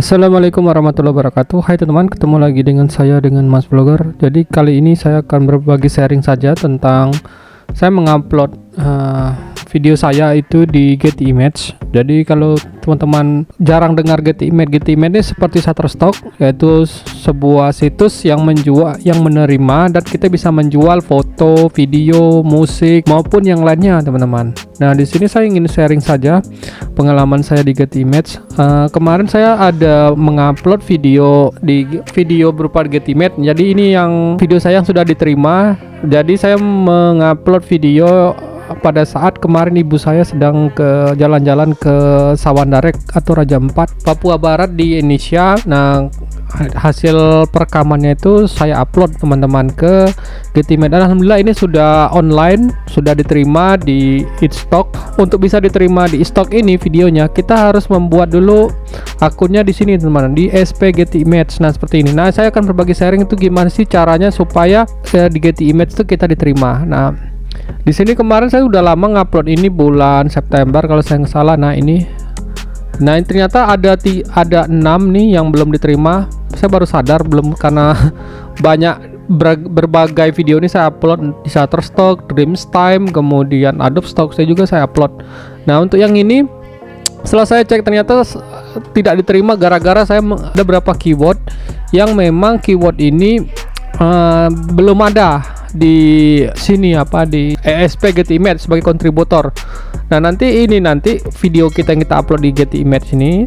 Assalamualaikum warahmatullahi wabarakatuh. Hai teman-teman, ketemu lagi dengan saya dengan Mas Vlogger. Jadi kali ini saya akan berbagi sharing saja tentang saya mengupload video saya itu di Getty Image. Jadi kalau teman-teman jarang dengar Getty Image ini seperti Shutterstock, yaitu sebuah situs yang menerima dan kita bisa menjual foto, video, musik maupun yang lainnya, teman-teman. Nah, di sini saya ingin sharing saja pengalaman saya di Getty Image. Kemarin saya ada mengupload video berupa Getty Image. Jadi ini yang video saya yang sudah diterima. Jadi saya mengupload video pada saat kemarin ibu saya sedang ke jalan-jalan ke Sawandarek atau Raja Ampat, Papua Barat di Indonesia. Nah, hasil perekamannya itu saya upload teman-teman ke Getty Image. Dan alhamdulillah ini sudah online, sudah diterima di iStock. Untuk bisa diterima di iStock ini videonya, kita harus membuat dulu akunnya di sini teman-teman, di SP Getty Image. Nah, seperti ini. Nah, saya akan berbagi sharing itu gimana sih caranya supaya di Getty Image itu kita diterima. Nah, di sini kemarin saya udah lama ngupload ini bulan September kalau saya nggak salah. Nah, ini ternyata ada 6 nih yang belum diterima. Saya baru sadar belum karena banyak berbagai video ini saya upload di Shutterstock, Dreamtime, kemudian Adobe Stock saya upload. Nah, untuk yang ini setelah saya cek ternyata tidak diterima gara-gara saya ada beberapa keyword yang memang keyword ini belum ada di sini di ESP Getty Image sebagai kontributor. Nah, nanti video kita yang kita upload di Getty Image ini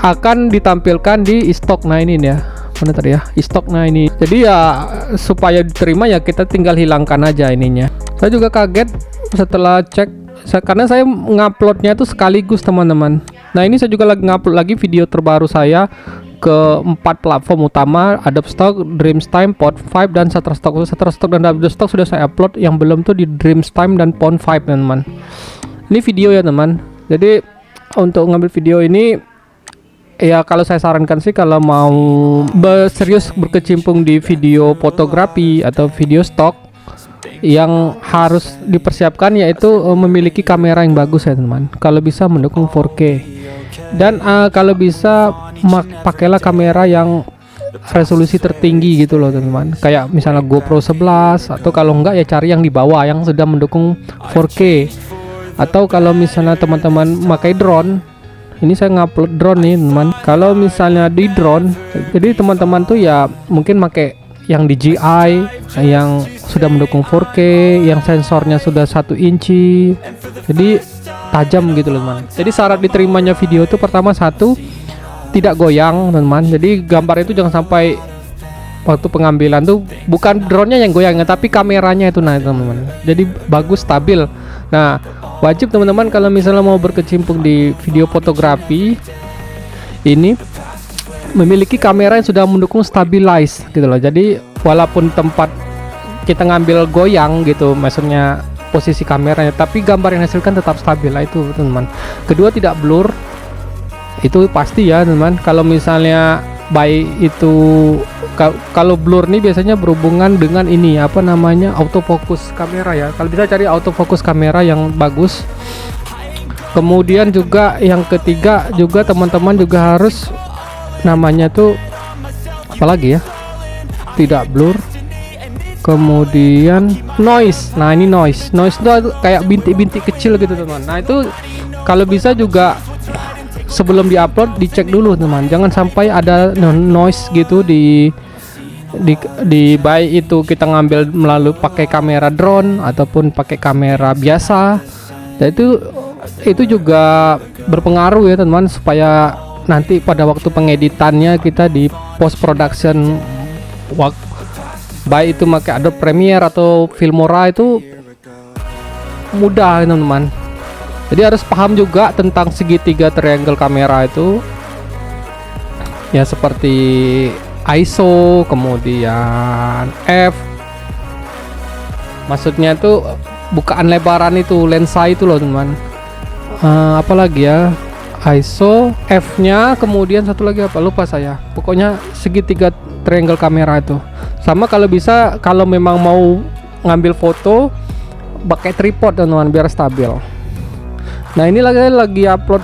akan ditampilkan di iStock. Nah, ini ya, mana tadi ya, iStock. Nah, ini jadi ya supaya diterima ya kita tinggal hilangkan aja ininya. Saya juga kaget setelah cek karena saya nguploadnya itu sekaligus teman-teman. Nah, ini saya juga lagi ngupload lagi video terbaru saya ke 4 platform utama, Adobe Stock, Dreamtime, Pond5 dan Shutterstock. Shutterstock dan Adobe Stock sudah saya upload, yang belum tuh di Dreamtime dan Pond5 teman-teman. Ini video ya teman. Jadi untuk ngambil video ini ya kalau saya sarankan sih kalau mau serius berkecimpung di video fotografi atau video stock, yang harus dipersiapkan yaitu memiliki kamera yang bagus ya teman. Kalau bisa mendukung 4K. Dan kalau bisa pakailah kamera yang resolusi tertinggi gitu loh teman-teman, kayak misalnya GoPro 11, atau kalau enggak ya cari yang di bawah yang sudah mendukung 4K. Atau kalau misalnya teman-teman pakai drone, ini saya ngupload drone nih teman. Kalau misalnya di drone, jadi teman-teman tuh ya mungkin pakai yang DJI yang sudah mendukung 4K, yang sensornya sudah 1 inci, jadi tajam gitu loh teman. Jadi syarat diterimanya video itu pertama tidak goyang teman. Jadi gambar itu jangan sampai waktu pengambilan tuh bukan drone-nya yang goyang tapi kameranya itu teman-teman. Jadi bagus, stabil. Nah, wajib teman-teman kalau misalnya mau berkecimpung di video fotografi ini memiliki kamera yang sudah mendukung stabilize gitu loh. Jadi walaupun tempat kita ngambil goyang gitu, maksudnya posisi kameranya, tapi gambar yang hasilkan tetap stabil lah itu teman-teman. Kedua, tidak blur, itu pasti ya teman. Kalau misalnya kalau blur nih biasanya berhubungan dengan ini autofocus kamera ya. Kalau bisa cari autofocus kamera yang bagus. Kemudian juga yang ketiga juga teman-teman juga harus apalagi ya, tidak blur. Kemudian noise. Nah, ini noise itu kayak bintik-bintik kecil gitu teman. Nah, itu kalau bisa juga sebelum diupload dicek dulu teman. Jangan sampai ada noise gitu di baik itu kita ngambil melalui pakai kamera drone ataupun pakai kamera biasa. Dan itu juga berpengaruh ya teman, supaya nanti pada waktu pengeditannya kita di post production baik itu pakai Adobe Premiere atau Filmora itu mudah teman-teman. Jadi harus paham juga tentang segitiga triangle kamera itu ya, seperti ISO, kemudian f, maksudnya itu bukaan lebaran itu, lensa itu loh teman. Apalagi ya, ISO, f nya, kemudian satu lagi lupa saya, pokoknya segitiga triangle kamera itu. Sama kalau bisa, kalau memang mau ngambil foto pakai tripod teman-teman biar stabil. Nah ini lagi upload.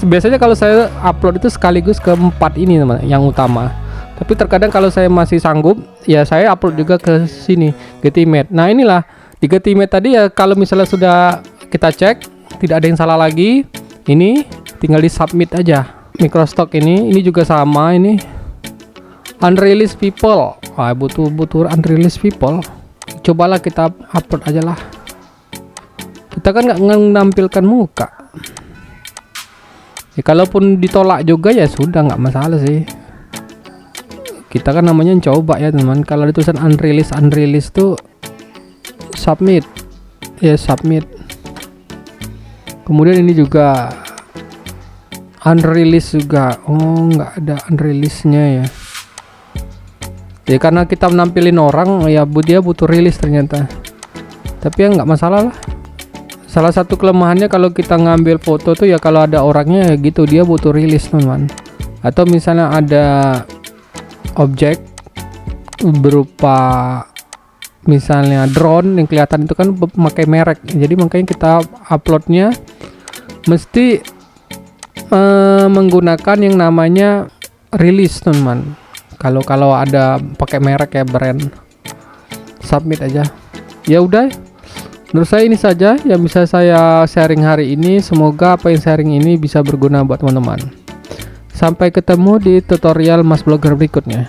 Biasanya kalau saya upload itu sekaligus ke 4 ini teman, yang utama. Tapi terkadang kalau saya masih sanggup, ya saya upload juga ke sini, Getimate. Nah inilah di Getimate tadi ya, kalau misalnya sudah kita cek tidak ada yang salah lagi, ini tinggal di submit aja. Microstock ini juga sama, ini unreleased people. Wah, butuh unreleased people. Cobalah kita upload aja lah. Kita kan nggak menampilkan muka. Ya, kalaupun ditolak juga ya sudah, nggak masalah sih. Kita kan namanya coba ya teman. Kalau ada tulisan unreleased tuh submit. Ya submit. Kemudian ini juga unreleased juga. Oh, nggak ada unreleased-nya ya. Ya karena kita menampilin orang ya, dia butuh rilis ternyata. Tapi ya nggak masalah lah. Salah satu kelemahannya kalau kita ngambil foto tuh ya, kalau ada orangnya ya gitu, dia butuh rilis teman. Atau misalnya ada objek berupa misalnya drone yang kelihatan itu kan memakai merek, jadi makanya kita uploadnya mesti menggunakan yang namanya rilis teman. Kalau ada pakai merek ya, brand, submit aja. Ya udah, menurut saya ini saja yang bisa saya sharing hari ini. Semoga apa yang sharing ini bisa berguna buat teman-teman. Sampai ketemu di tutorial Mas Blogger berikutnya.